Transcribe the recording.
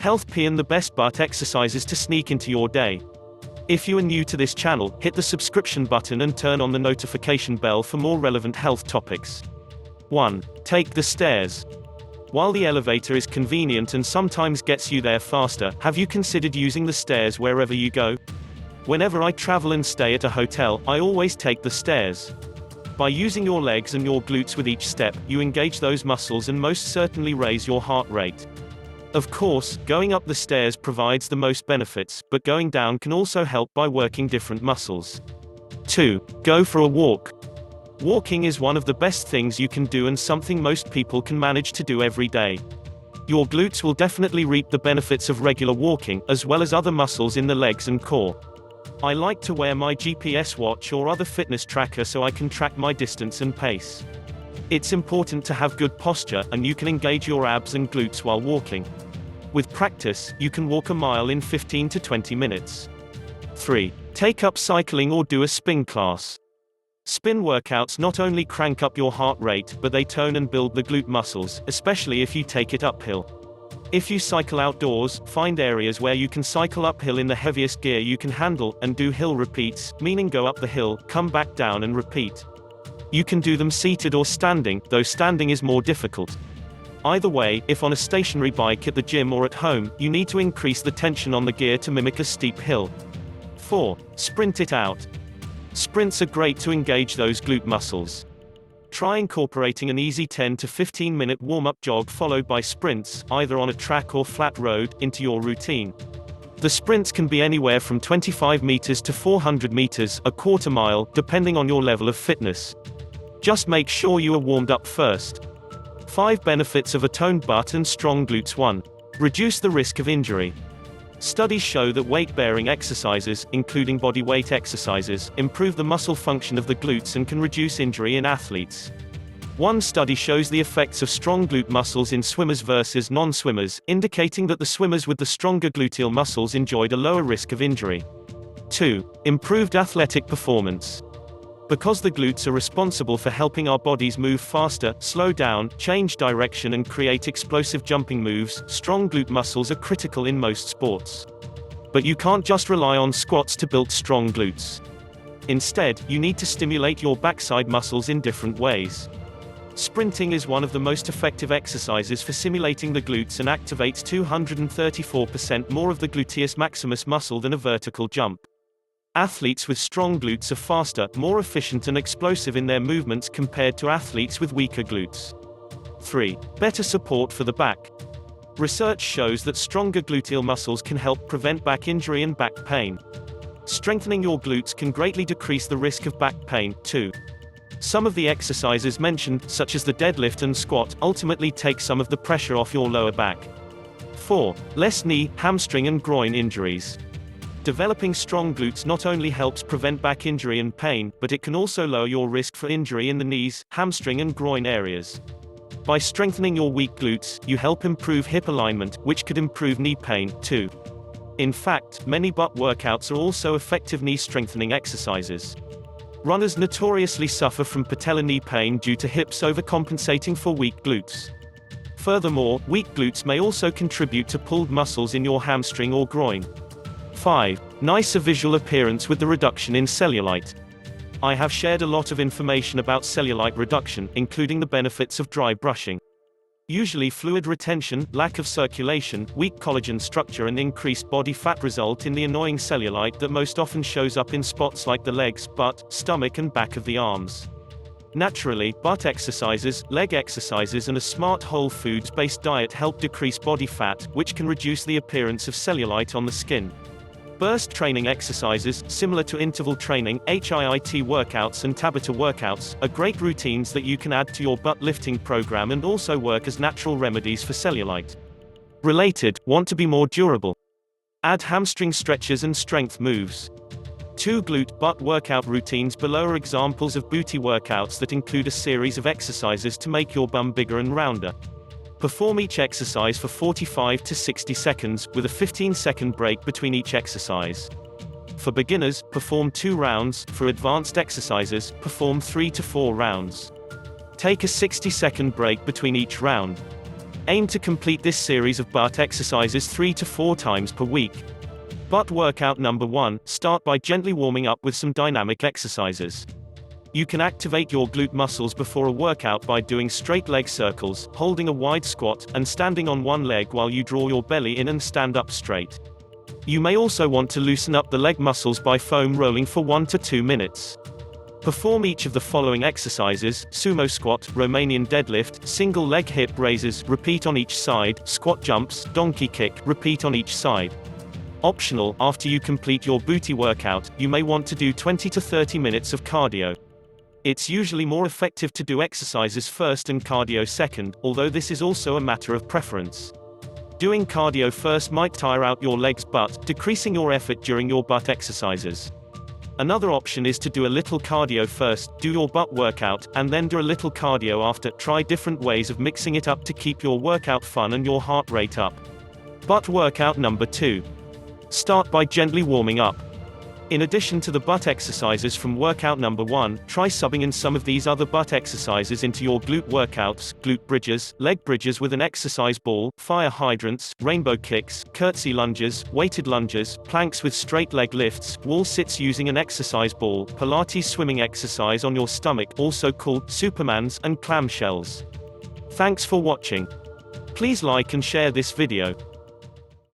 Health P and the best butt exercises to sneak into your day. If you are new to this channel, hit the subscription button and turn on the notification bell for more relevant health topics. 1. Take the stairs. While the elevator is convenient and sometimes gets you there faster, have you considered using the stairs wherever you go? Whenever I travel and stay at a hotel, I always take the stairs. By using your legs and your glutes with each step, you engage those muscles and most certainly raise your heart rate. Of course, going up the stairs provides the most benefits, but going down can also help by working different muscles. 2. Go for a walk. Walking is one of the best things you can do and something most people can manage to do every day. Your glutes will definitely reap the benefits of regular walking, as well as other muscles in the legs and core. I like to wear my GPS watch or other fitness tracker so I can track my distance and pace. It's important to have good posture, and you can engage your abs and glutes while walking. With practice, you can walk a mile in 15 to 20 minutes. 3. Take up cycling or do a spin class. Spin workouts not only crank up your heart rate, but they tone and build the glute muscles, especially if you take it uphill. If you cycle outdoors, find areas where you can cycle uphill in the heaviest gear you can handle, and do hill repeats, meaning go up the hill, come back down and repeat. You can do them seated or standing, though standing is more difficult. Either way, if on a stationary bike at the gym or at home, you need to increase the tension on the gear to mimic a steep hill. 4. Sprint it out. Sprints are great to engage those glute muscles. Try incorporating an easy 10 to 15 minute warm-up jog followed by sprints, either on a track or flat road, into your routine. The sprints can be anywhere from 25 meters to 400 meters, a quarter mile, depending on your level of fitness. Just make sure you are warmed up first. 5 benefits of a toned butt and strong glutes. 1. Reduce the risk of injury. Studies show that weight-bearing exercises, including body weight exercises, improve the muscle function of the glutes and can reduce injury in athletes. One study shows the effects of strong glute muscles in swimmers versus non-swimmers, indicating that the swimmers with the stronger gluteal muscles enjoyed a lower risk of injury. 2. Improved athletic performance. Because the glutes are responsible for helping our bodies move faster, slow down, change direction and create explosive jumping moves, strong glute muscles are critical in most sports. But you can't just rely on squats to build strong glutes. Instead, you need to stimulate your backside muscles in different ways. Sprinting is one of the most effective exercises for simulating the glutes and activates 234% more of the gluteus maximus muscle than a vertical jump. Athletes with strong glutes are faster, more efficient and explosive in their movements compared to athletes with weaker glutes. 3. Better support for the back. Research shows that stronger gluteal muscles can help prevent back injury and back pain. Strengthening your glutes can greatly decrease the risk of back pain, too. Some of the exercises mentioned, such as the deadlift and squat, ultimately take some of the pressure off your lower back. 4. Less knee, hamstring and groin injuries. Developing strong glutes not only helps prevent back injury and pain, but it can also lower your risk for injury in the knees, hamstring and groin areas. By strengthening your weak glutes, you help improve hip alignment, which could improve knee pain, too. In fact, many butt workouts are also effective knee strengthening exercises. Runners notoriously suffer from patellar knee pain due to hips overcompensating for weak glutes. Furthermore, weak glutes may also contribute to pulled muscles in your hamstring or groin. 5. Nicer visual appearance with the reduction in cellulite. I have shared a lot of information about cellulite reduction, including the benefits of dry brushing. Usually fluid retention, lack of circulation, weak collagen structure and increased body fat result in the annoying cellulite that most often shows up in spots like the legs, butt, stomach and back of the arms. Naturally, butt exercises, leg exercises and a smart whole foods-based diet help decrease body fat, which can reduce the appearance of cellulite on the skin. Burst training exercises, similar to interval training, HIIT workouts and Tabata workouts, are great routines that you can add to your butt lifting program and also work as natural remedies for cellulite. Related, want to be more durable? Add hamstring stretches and strength moves. 2 glute butt workout routines below are examples of booty workouts that include a series of exercises to make your bum bigger and rounder. Perform each exercise for 45 to 60 seconds, with a 15-second break between each exercise. For beginners, perform 2 rounds. For advanced exercises, perform 3 to 4 rounds. Take a 60-second break between each round. Aim to complete this series of butt exercises 3 to 4 times per week. Butt workout number 1, start by gently warming up with some dynamic exercises. You can activate your glute muscles before a workout by doing straight leg circles, holding a wide squat, and standing on one leg while you draw your belly in and stand up straight. You may also want to loosen up the leg muscles by foam rolling for 1 to 2 minutes. Perform each of the following exercises: sumo squat, Romanian deadlift, single leg hip raises, repeat on each side, squat jumps, donkey kick, repeat on each side. Optional, after you complete your booty workout, you may want to do 20 to 30 minutes of cardio. It's usually more effective to do exercises first and cardio second, although this is also a matter of preference. Doing cardio first might tire out your legs but, decreasing your effort during your butt exercises. Another option is to do a little cardio first, do your butt workout, and then do a little cardio after. Try different ways of mixing it up to keep your workout fun and your heart rate up. Butt workout number 2. Start by gently warming up. In addition to the butt exercises from workout number 1, try subbing in some of these other butt exercises into your glute workouts: glute bridges, leg bridges with an exercise ball, fire hydrants, rainbow kicks, curtsy lunges, weighted lunges, planks with straight leg lifts, wall sits using an exercise ball, Pilates swimming exercise on your stomach, also called Supermans, and clamshells. Thanks for watching. Please like and share this video.